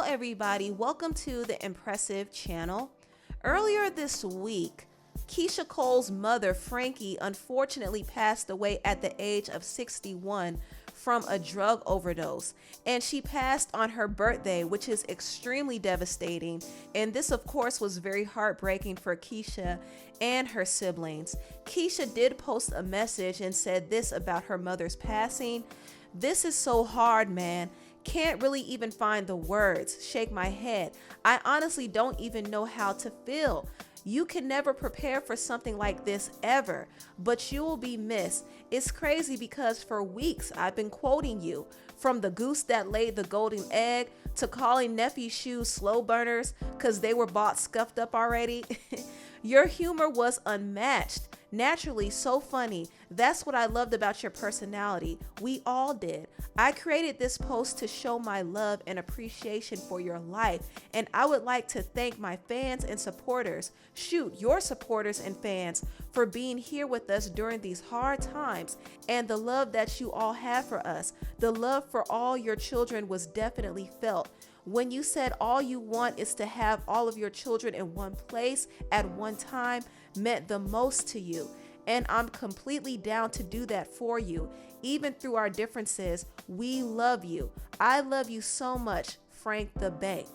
everybody, welcome to the Empressive channel. Earlier this week, Keyshia Cole's mother, Frankie, unfortunately passed away at the age of 61 from a drug overdose, and she passed on her birthday, which is extremely devastating. And this, of course, was very heartbreaking for Keyshia and her siblings. Keyshia did post a message and said this about her mother's passing: "This is so hard, man. Can't really even find the words. Shake my head. I honestly don't even know how to feel. You can never prepare for something like this ever, but you will be missed. It's crazy because for weeks I've been quoting you, from the goose that laid the golden egg to calling nephew's shoes slow burners because they were bought scuffed up already. Your humor was unmatched. Naturally, so funny. That's what I loved about your personality. We all did. I created this post to show my love and appreciation for your life, and I would like to thank my fans and supporters, your supporters and fans, for being here with us during these hard times, and the love that you all have for us. The love for all your children was definitely felt. When you said all you want is to have all of your children in one place at one time meant the most to you. And I'm completely down to do that for you. Even through our differences, we love you. I love you so much, Frank the Bank."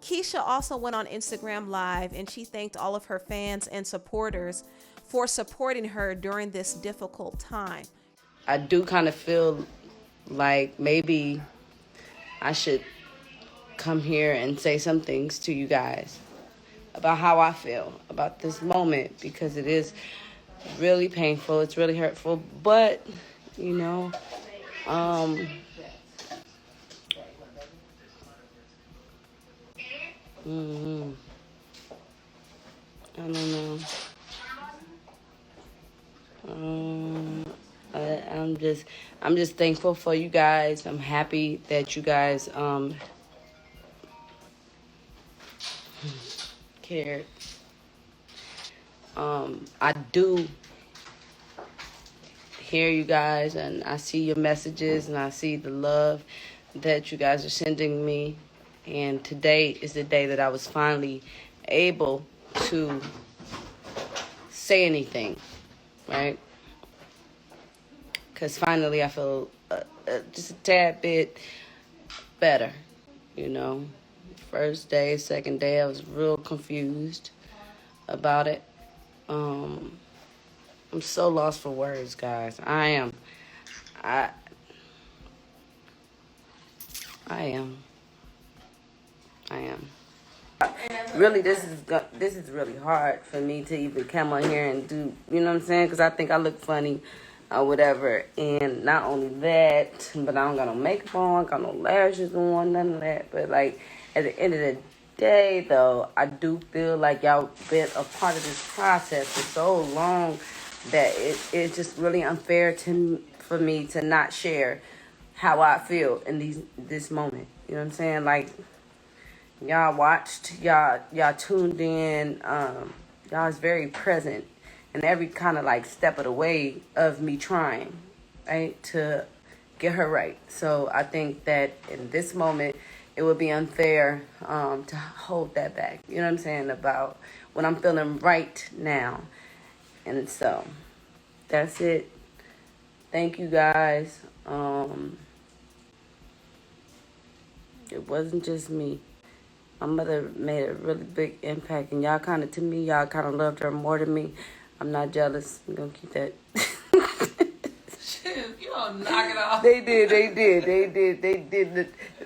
Keyshia also went on Instagram Live and she thanked all of her fans and supporters for supporting her during this difficult time. I do kind of feel like maybe I should come here and say some things to you guys about how I feel about this moment, because it is really painful, it's really hurtful, but you know, I don't know. I'm just thankful for you guys. I'm happy that you guys cared. I do hear you guys, and I see your messages, and I see the love that you guys are sending me. And today is the day that I was finally able to say anything, right? Because finally I feel just a tad bit better, you know. First day, second day, I was real confused about it. I'm so lost for words, guys. I am. Really, this is really hard for me to even come on here and do, you know what I'm saying? Because I think I look funny or whatever. And not only that, but I don't got no makeup on, got no lashes on, none of that. But, like, at the end of the day, though, I do feel like y'all been a part of this process for so long that it's just really unfair for me to not share how I feel in this moment. You know what I'm saying? Like, y'all watched, y'all tuned in, y'all was very present in every kind of like step of the way of me trying, right, to get her right. So I think that in this moment, it would be unfair to hold that back. You know what I'm saying? About what I'm feeling right now. And so that's it. Thank you guys. It wasn't just me. My mother made a really big impact, and y'all kind of loved her more than me. I'm not jealous. I'm gonna keep that. Shit, you don't knock it off. They did.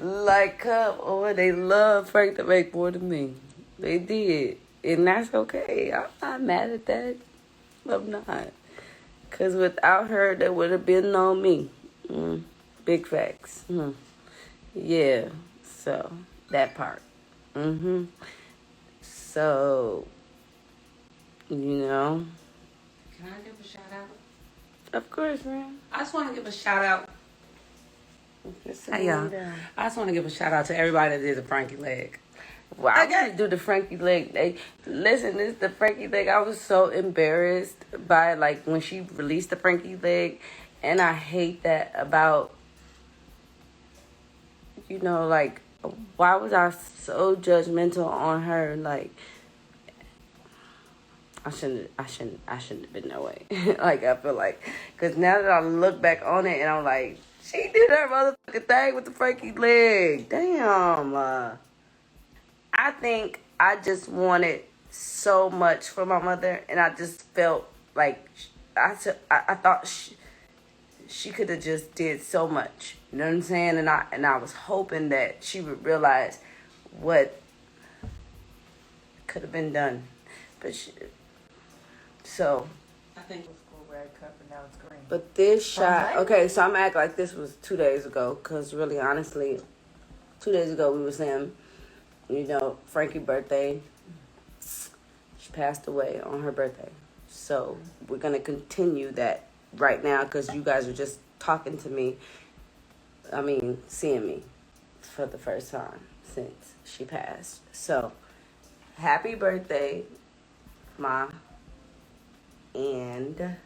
Like, come on, they love Frank the Bank more than me. They did, and that's okay. I'm not mad at that. I'm not, cause without her, there would have been no me. Big facts. Yeah. So that part. So, you know. Can I give a shout out? Of course, man. I just want to give a shout out. Hey, y'all. I just want to give a shout out to everybody that did the Frankie leg. Well, I got to do the Frankie leg. Listen, this is the Frankie leg. I was so embarrassed by, like, when she released the Frankie leg. And I hate that about, you know, like, why was I so judgmental on her? Like, I shouldn't have been that way. Like, I feel like, because now that I look back on it and I'm like, she did her motherfucking thing with the Frankie leg. Damn. I think I just wanted so much for my mother, and I just felt like I thought she could have just did so much. You know what I'm saying? And I was hoping that she would realize what could have been done. But I think It was full red cup and now it's green. but this shot, Right. okay, so I'm acting like this was 2 days ago, because really, honestly, 2 days ago we were saying, Frankie's birthday, she passed away on her birthday. So we're going to continue that right now, because you guys are just talking to me, seeing me for the first time since she passed. So, happy birthday, Ma. And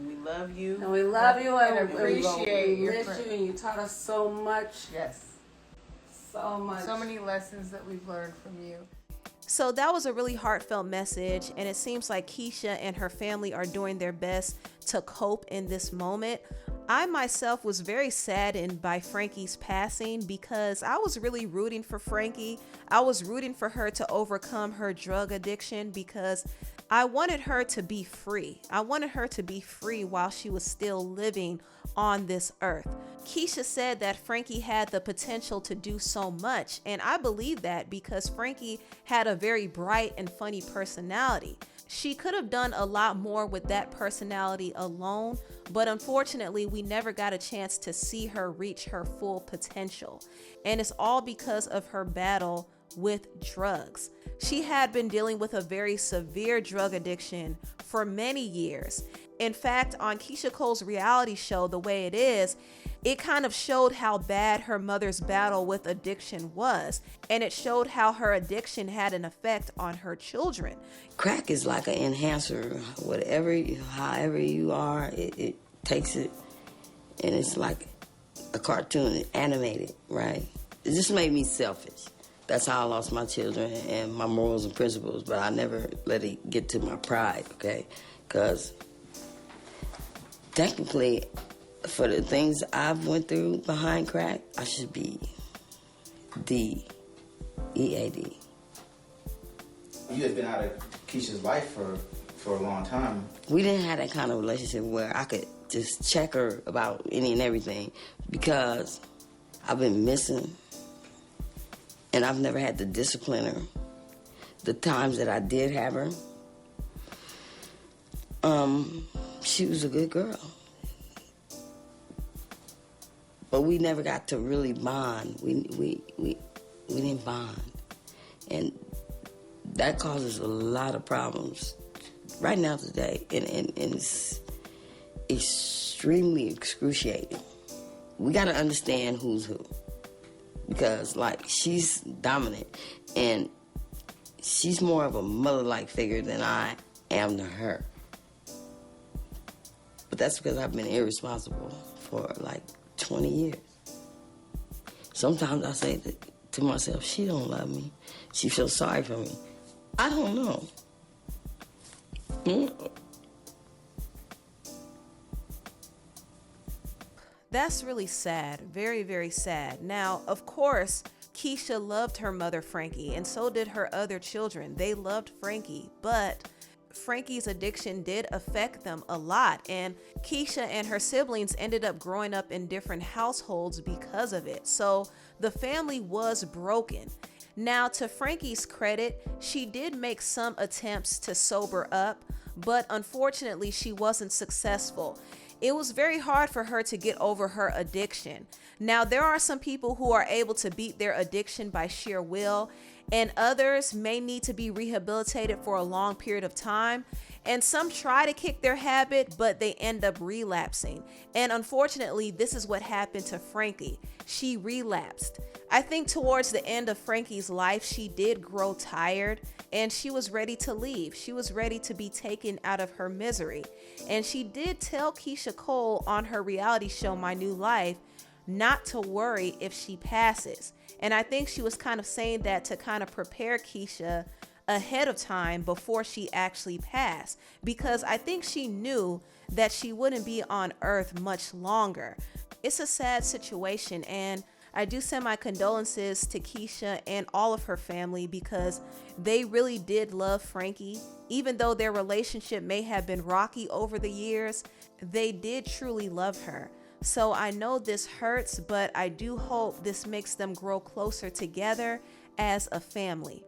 We love you. And we love you and appreciate we your miss friend. you, and you taught us so much. Yes. So much. So many lessons that we've learned from you. So that was a really heartfelt message, and it seems like Keyshia and her family are doing their best to cope in this moment. I myself was very saddened by Frankie's passing because I was really rooting for Frankie. I was rooting for her to overcome her drug addiction because I wanted her to be free. I wanted her to be free while she was still living on this earth. Keyshia said that Frankie had the potential to do so much, and I believe that because Frankie had a very bright and funny personality. She could have done a lot more with that personality alone, but unfortunately, we never got a chance to see her reach her full potential. And it's all because of her battle with drugs. She had been dealing with a very severe drug addiction for many years. In fact, on Keyshia Cole's reality show, The Way It Is, it kind of showed how bad her mother's battle with addiction was, and it showed how her addiction had an effect on her children. Crack is like an enhancer. However you are, it takes it, and it's like a cartoon, animated, right? It just made me selfish. That's how I lost my children and my morals and principles, but I never let it get to my pride, okay? Because technically, for the things I've went through behind crack, I should be D-E-A-D. You had been out of Keyshia's life for a long time. We didn't have that kind of relationship where I could just check her about any and everything because I've been missing and I've never had to discipline her. The times that I did have her, she was a good girl. But we never got to really bond. We didn't bond. And that causes a lot of problems right now today. And it's extremely excruciating. We got to understand who's who. Because, like, she's dominant. And she's more of a mother-like figure than I am to her. But that's because I've been irresponsible for, like, 20 years. Sometimes I say to myself, she don't love me. She feels sorry for me. I don't know. That's really sad. Very, very sad. Now, of course, Keyshia loved her mother, Frankie, and so did her other children. They loved Frankie, but Frankie's addiction did affect them a lot, and Keyshia and her siblings ended up growing up in different households because of it. So the family was broken. Now, to Frankie's credit, she did make some attempts to sober up, but unfortunately, she wasn't successful. It was very hard for her to get over her addiction. Now, there are some people who are able to beat their addiction by sheer will, and others may need to be rehabilitated for a long period of time. And some try to kick their habit, but they end up relapsing. And unfortunately, this is what happened to Frankie. She relapsed. I think towards the end of Frankie's life, she did grow tired and she was ready to leave. She was ready to be taken out of her misery. And she did tell Keyshia Cole on her reality show, My New Life, not to worry if she passes. And I think she was kind of saying that to kind of prepare Keyshia ahead of time before she actually passed, because I think she knew that she wouldn't be on earth much longer. It's a sad situation, and I do send my condolences to Keyshia and all of her family, because they really did love Frankie. Even though their relationship may have been rocky over the years, they did truly love her. So I know this hurts, but I do hope this makes them grow closer together as a family.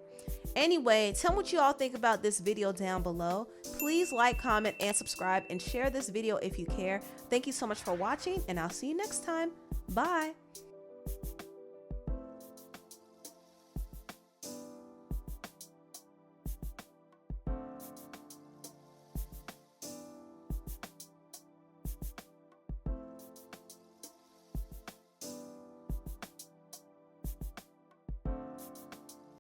Anyway, tell me what you all think about this video down below. Please like, comment, and subscribe, and share this video if you care. Thank you so much for watching, and I'll see you next time. Bye.